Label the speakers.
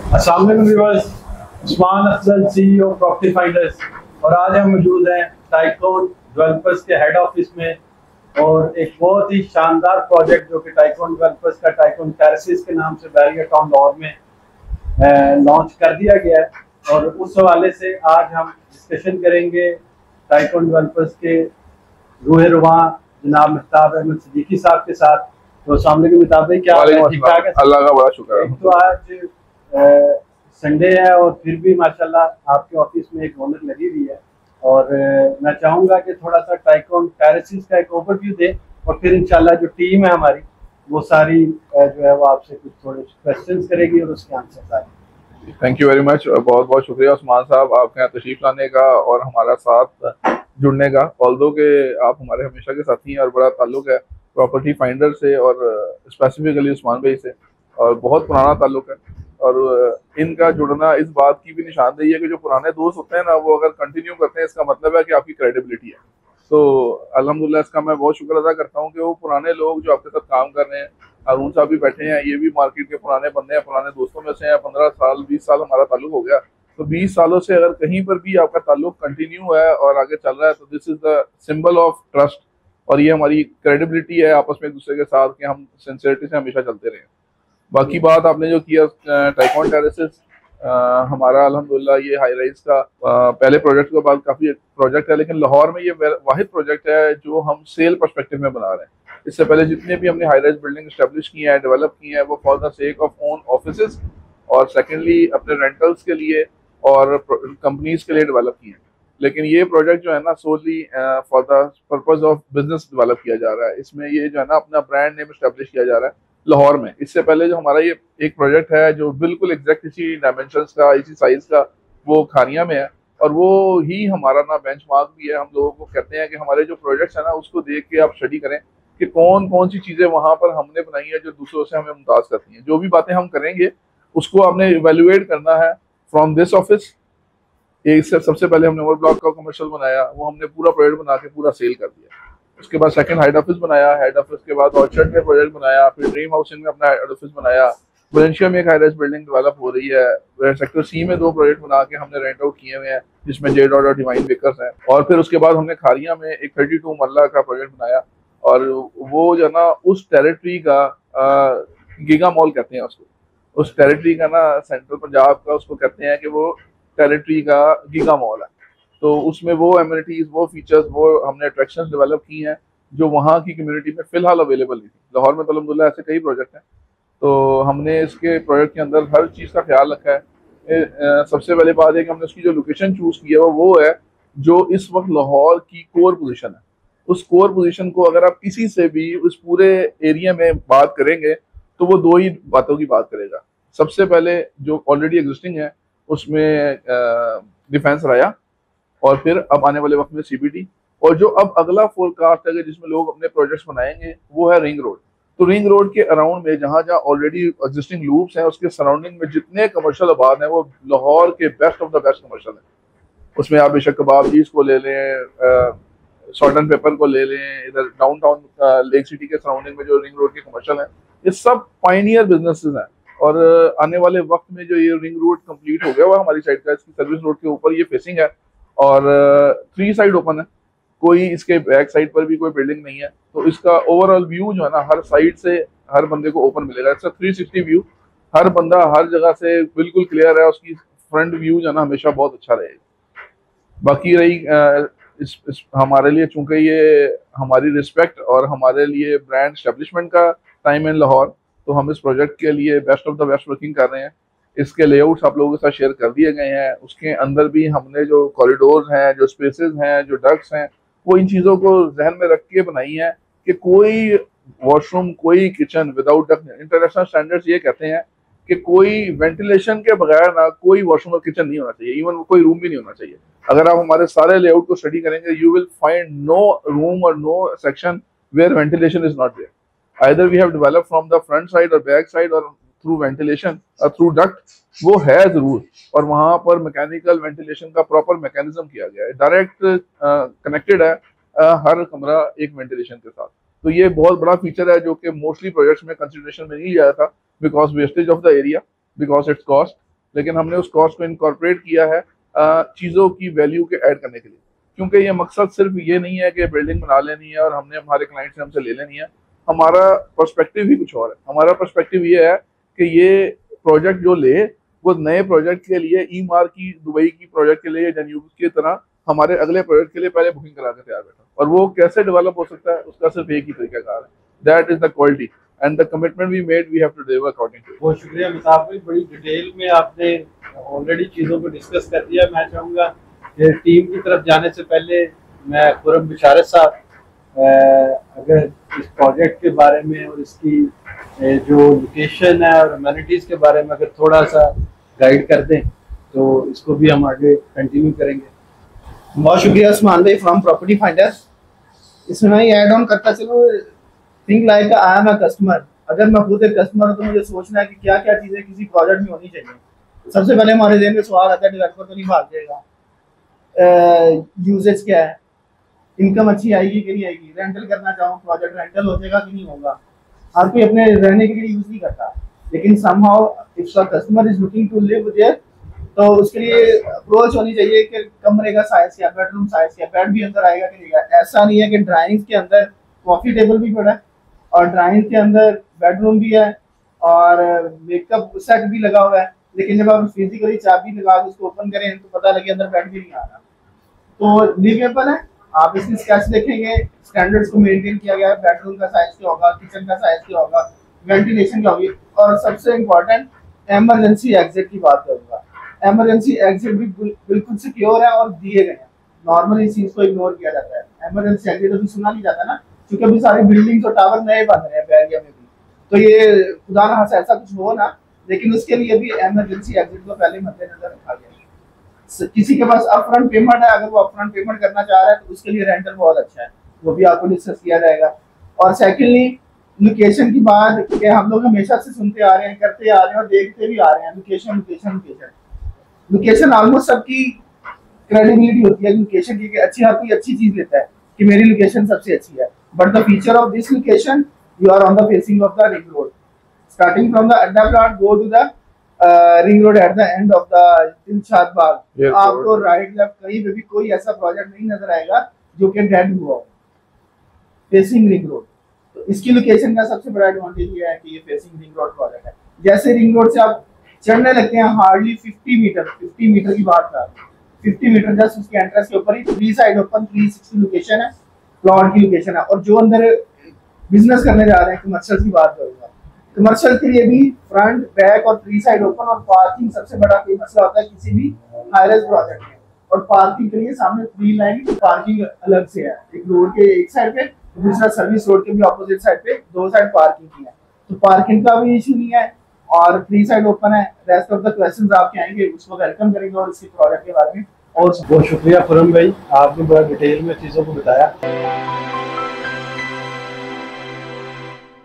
Speaker 1: अस्सलाम वालेकुम viewers, Usman Afzal CEO property finders. और आज हम मौजूद हैं टाइकोन डेवलपर्स के हेड ऑफिस में और एक बहुत ही शानदार प्रोजेक्ट जो कि टाइकोन डेवलपर्स का टाइकोन टेरेसेस के नाम से बैरियर टाउन लाहौर में लॉन्च कर दिया गया है। और उस हवाले से आज हम डिस्कशन करेंगे टाइकोन डेवलपर्स के रूहे रुवां जनाब मेहताब अहमद सिद्दीकी साहब के साथ। तो अस्सलाम वालेकुम मेहताब भाई, क्या ठीक ठाक है?
Speaker 2: अल्लाह का बड़ा शुक्र है।
Speaker 1: तो आज संडे है और फिर भी माशाल्लाह आपके ऑफिस में एक रौनक लगी हुई है। और मैं चाहूंगा कि थोड़ा सा टाइकोन टेरेसेस का एक ओवरव्यू दे और फिर इंशाल्लाह जो टीम है हमारी वो सारी जो है वो आपसे कुछ थोड़े क्वेश्चंस करेगी और उसके आंसर आएंगे।
Speaker 2: थैंक यू वेरी मच, बहुत बहुत शुक्रिया उस्मान साहब आपके यहाँ तशरीफ लाने का और हमारा साथ जुड़ने का। ऑल्दो के आप हमारे हमेशा के साथी हैं और बड़ा ताल्लुक है प्रॉपर्टी फाइंडर से और स्पेसिफिकली उस्मान भाई से, और बहुत पुराना ताल्लुक है। और इनका जुड़ना इस बात की भी निशानदेही है कि जो पुराने दोस्त होते हैं ना वो अगर कंटिन्यू करते हैं इसका मतलब है कि आपकी क्रेडिबिलिटी है। तो अल्हम्दुलिल्लाह इसका मैं बहुत शुक्र अदा करता हूँ कि वो पुराने लोग जो आपके साथ काम कर रहे हैं, हारून साहब भी बैठे हैं, ये भी मार्केट के पुराने बंदे हैं, पुराने दोस्तों में से हैं। 15 साल 20 साल हमारा ताल्लुक हो गया। तो 20 सालों से अगर कहीं पर भी आपका ताल्लुक कंटिन्यू है और आगे चल रहा है तो this is the symbol of trust, और ये हमारी क्रेडिबिलिटी है आपस में एक दूसरे के साथ कि हम सिंसियरिटी से हमेशा चलते रहे। बाकी बात आपने जो किया टाइकोन टेरेसेस, हमारा अल्हम्दुलिल्लाह ये हाई राइज का पहले प्रोजेक्ट के बाद काफ़ी प्रोजेक्ट है, लेकिन लाहौर में ये वाहिद प्रोजेक्ट है जो हम सेल पर्सपेक्टिव में बना रहे हैं। इससे पहले जितने भी हमने हाई राइज बिल्डिंग स्टैब्लिश की हैं, डेवलप की हैं, वो for the sake of own offices और सेकेंडली अपने रेंटल्स के लिए और कंपनीज के लिए डेवलप की हैं। लेकिन ये प्रोजेक्ट जो है ना solely for the purpose of business develop किया जा रहा है। इसमें ये जो है ना अपना ब्रांड नेम स्टैब्लिश किया जा रहा है लाहौर में। इससे पहले जो हमारा ये एक प्रोजेक्ट है जो बिल्कुल एग्जैक्ट इसी डायमेंशंस का, इसी साइज का, वो खानिया में है। और वो ही हमारा ना बेंचमार्क भी है। हम लोगों को कहते हैं कि हमारे जो प्रोजेक्ट्स है ना उसको देख के आप स्टडी करें कि कौन कौन सी चीज़ें वहाँ पर हमने बनाई है जो दूसरों से हमें मुमताज़ करती हैं। जो भी बातें हम करेंगे उसको आपने इवेल्युएट करना है फ्रॉम दिस ऑफिस। एक सबसे पहले हमने ओवर ब्लॉक का कमर्शियल बनाया, वो हमने पूरा प्रोजेक्ट बना के पूरा सेल कर दिया। उसके बाद सेकंड हेड ऑफिस बनाया, हेड ऑफिस के बाद ऑर्चर्ड में प्रोजेक्ट बनाया, फिर ड्रीम हाउसिंग में अपना हेड ऑफिस बनाया। वलेंशिया में एक हाई राइज बिल्डिंग डेवलप हो रही है। सेक्टर सी में 2 प्रोजेक्ट बना के हमने रेंट आउट किए हुए हैं जिसमें जे डॉट और डिवाइन बेकर्स हैं। और फिर उसके बाद हमने खारिया में एक 32 मरला का प्रोजेक्ट बनाया, और वो जो ना उस टेरिटरी का गीगा मॉल कहते हैं उसको, उस टेरिटरी का ना सेंट्रल पंजाब का उसको कहते हैं कि वो टेरिटरी का गीगा मॉल है। तो उसमें वो एमिनिटीज, वो फीचर्स, वो हमने अट्रैक्शंस डेवलप की हैं जो वहाँ की कम्युनिटी में फिलहाल अवेलेबल नहीं थी। लाहौर में तो अल्हम्दुलिल्लाह ऐसे कई प्रोजेक्ट हैं। तो हमने इसके प्रोजेक्ट के अंदर हर चीज़ का ख्याल रखा है। सबसे पहले बात है कि हमने उसकी जो लोकेशन चूज़ की है वो है जो इस वक्त लाहौर की कोर पोजीशन है। उस कोर पोजीशन को अगर आप किसी से भी उस पूरे एरिया में बात करेंगे तो वो 2 ही बातों की बात करेगा। सबसे पहले जो ऑलरेडी एग्जिस्टिंग है उसमें डिफेंस राया, और फिर अब आने वाले वक्त में CBD, और जो अब अगला फोरकास्ट है जिसमें लोग अपने प्रोजेक्ट्स बनाएंगे वो है रिंग रोड। तो रिंग रोड के अराउंड में जहाँ जहाँ ऑलरेडी एग्जिस्टिंग लूप्स हैं उसके सराउंडिंग में जितने कमर्शियल आबाद हैं वो लाहौर के best of the best commercial हैं। उसमें आप बेशक कबाब चीज को ले लें, सॉल्ट एंड पेपर को ले लें, इधर डाउन टाउन लेक सिटी के सराउंडिंग में जो रिंग रोड के कमर्शियल हैं, ये सब पाइनियर बिजनेसेस हैं। और आने वाले वक्त में जो ये रिंग रोड कंप्लीट हो गया हुआ हमारी साइड का, इसकी सर्विस रोड के ऊपर ये फेसिंग है और 3 साइड ओपन है, कोई इसके बैक साइड पर भी कोई बिल्डिंग नहीं है। तो इसका ओवरऑल व्यू जो है ना हर साइड से हर बंदे को ओपन मिलेगा। इसका 360 व्यू, हर बंदा हर जगह से बिल्कुल क्लियर है, उसकी फ्रंट व्यू जो है ना हमेशा बहुत अच्छा रहेगा। बाकी रही हमारे लिए, चूंकि ये हमारी रिस्पेक्ट और हमारे लिए ब्रांड एस्टेब्लिशमेंट का टाइम इन लाहौर, तो हम इस प्रोजेक्ट के लिए best of the best working कर रहे हैं। इसके लेआउट्स आप लोगों के साथ शेयर कर दिए गए हैं। उसके अंदर भी हमने जो कॉरिडोर्स हैं, जो स्पेसेस हैं, जो डक्ट्स हैं, वो इन चीज़ों को जहन में रख के बनाई हैं कि कोई वॉशरूम, कोई kitchen without duct. International standards ये कहते हैं कि कोई वेंटिलेशन के बगैर ना कोई वॉशरूम और किचन नहीं होना चाहिए, इवन कोई रूम भी नहीं होना चाहिए। अगर आप हमारे सारे लेआउट को स्टडी करेंगे, you will find no room और no section where ventilation is not there. Either we have developed from the front side or back side or through ventilation or through duct, वो है जरूर। और वहाँ पर mechanical ventilation का proper mechanism किया गया है, डायरेक्ट कनेक्टेड है हर कमरा एक वेंटिलेशन के साथ। तो ये बहुत बड़ा फीचर है जो कि मोस्टली प्रोजेक्ट्स में कंसिडरेशन में नहीं लिया था, because wastage of the area, because it's cost, लेकिन हमने उस कॉस्ट को इनकॉर्पोरेट किया है चीज़ों की वैल्यू के ऐड करने के लिए, क्योंकि ये मकसद सिर्फ ये नहीं है कि बिल्डिंग बना लेनी है और हमने हमारे क्लाइंट से हमसे ले लेनी है। हमारा पर्सपेक्टिव भी कुछ और है। हमारा पर्सपेक्टिव ये है कि ये प्रोजेक्ट जो ले वो नए प्रोजेक्ट के लिए ईमार की दुबई की प्रोजेक्ट के लिए जनयूब की तरह हमारे अगले प्रोजेक्ट के लिए पहले बुकिंग करा के तैयार बैठा, और वो कैसे डेवलप हो सकता है उसका सिर्फ एक ही तरीकाकार है, that is the quality and the commitment we made we have to deliver according to.
Speaker 1: बहुत शुक्रिया मिसाब भाई, बड़ी डिटेल में आपने ऑलरेडी चीज़ों को डिस्कस कर दिया। मैं चाहूँगा कि टीम की तरफ जाने से पहले मैं खुरम बिशारत साहब अगर इस प्रोजेक्ट के बारे में और इसकी जो लोकेशन है और अमेनिटीज़ के बारे में अगर थोड़ा सा गाइड कर दें तो इसको भी हम आगे कंटिन्यू करेंगे।
Speaker 3: बहुत शुक्रिया उस्मान भाई फ्रॉम प्रॉपर्टी फाइंडर्स। इसमें मैं ऐड ऑन करता चलूँ, think like I am a customer. अगर मैं खुद एक कस्टमर हूँ तो मुझे सोचना है कि क्या क्या चीज़ें किसी प्रोजेक्ट में होनी चाहिए। सबसे पहले हमारे ज़हन में सवाल आता है डेवलपर तो नहीं भाग जाएगा, यूजेज क्या है, इनकम अच्छी आएगी कि नहीं आएगी, रेंटल करना चाहूँ प्रोजेक्ट रेंटल हो जाएगा कि नहीं होगा। हर कोई अपने रहने के लिए यूज़ नहीं करता, लेकिन somehow if the customer is looking to live there तो उसके लिए अप्रोच होनी चाहिए कि कमरे का साइज क्या, बेडरूम साइज क्या, बेड भी अंदर आएगा कि नहीं। ऐसा नहीं है कि ड्राइंग्स के अंदर कॉफी टेबल भी पड़ा है और ड्राइंग के अंदर बेडरूम भी है और मेकअप सेट भी लगा हुआ है, लेकिन जब आप फिजिकली चाबी लगा के उसको ओपन करें तो पता लगे अंदर बेड भी नहीं आ रहा। तो लिवेबल है, आप इसकी स्केच देखेंगे, स्टैंडर्ड्स को मेंटेन किया गया है, बेडरूम का साइज क्या होगा, किचन का साइज क्या होगा, वेंटिलेशन क्या होगी, और सबसे इम्पोर्टेंट इमरजेंसी एग्जिट की बात करूंगा। इमरजेंसी एग्जिट भी बिल्कुल सिक्योर है और दिए गए हैं। नॉर्मली इस चीज को इग्नोर किया जाता है। इमरजेंसी एग्जिट अभी सुना नहीं जाता ना, क्योंकि अभी सारी बिल्डिंग्स और टावर नए बन रहे हैं एरिया में भी, तो ये खुदा ना खास्ता ऐसा कुछ हो ना, लेकिन उसके लिए भी इमरजेंसी एग्जिट को पहले मद्देनजर रखा गया है। किसी के पास अपफ्रंट पेमेंट है, अगर वो अपफ्रंट पेमेंट करना चाह रहा है तो उसके लिए रेंटल बहुत अच्छा है, वो भी आपको डिस्कस किया जाएगा। और सेकेंडली लोकेशन की बात कि हम लोग हमेशा से सुनते आ रहे हैं, करते आ रहे हैं और देखते भी आ रहे हैं, location location location location almost सबकी क्रेडिबिलिटी होती है लोकेशन की, अच्छी हर कोई अच्छी चीज लेता है कि मेरी लोकेशन सबसे अच्छी है, but the feature of this location you are on the facing of the ring road, starting from the adda plot go to the ring road at the end of the Dilshad Bagh. आपको राइट लेफ्ट कहीं पे भी कोई ऐसा project नहीं नजर आएगा जो कि डेड हुआ हो, फेसिंग रिंग रोड। तो इसकी लोकेशन का सबसे बड़ा एडवांटेज ये है कि ये फेसिंग रिंग रोड प्रोजेक्ट है। जैसे रिंग रोड से आप चढ़ने लगते हैं हार्डली 50 मीटर की बात कर, 50 मीटर जस्ट उसके एंट्रेंस के ऊपर ही 3 साइड ओपन 360 लोकेशन है, प्लॉट की लोकेशन है। और जो अंदर बिजनेस करने जा रहे हैं, कमर्शियल की बात करूंगा, कमर्शियल के लिए भी फ्रंट बैक और 3 साइड ओपन, और पार्किंग सबसे बड़ा कोई मसला होता है किसी भी हाईराइज प्रोजेक्ट में। और पार्किंग के लिए सामने 3 लाइन पार्किंग अलग से है, एक रोड के एक साइड पे, दूसरा सर्विस रोड के भी ऑपोजिट साइड पे 2 साइड पार्किंग की है, तो पार्किंग का भी इशू नहीं है और 3 साइड ओपन है। रेस्ट ऑफ द क्वेश्चंस आपके आएंगे, उसको वेलकम करेंगे और इसके प्रोजेक्ट के बारे में।
Speaker 1: और बहुत शुक्रिया खुरम भाई, आपने बड़ा डिटेल में चीज़ों को बताया।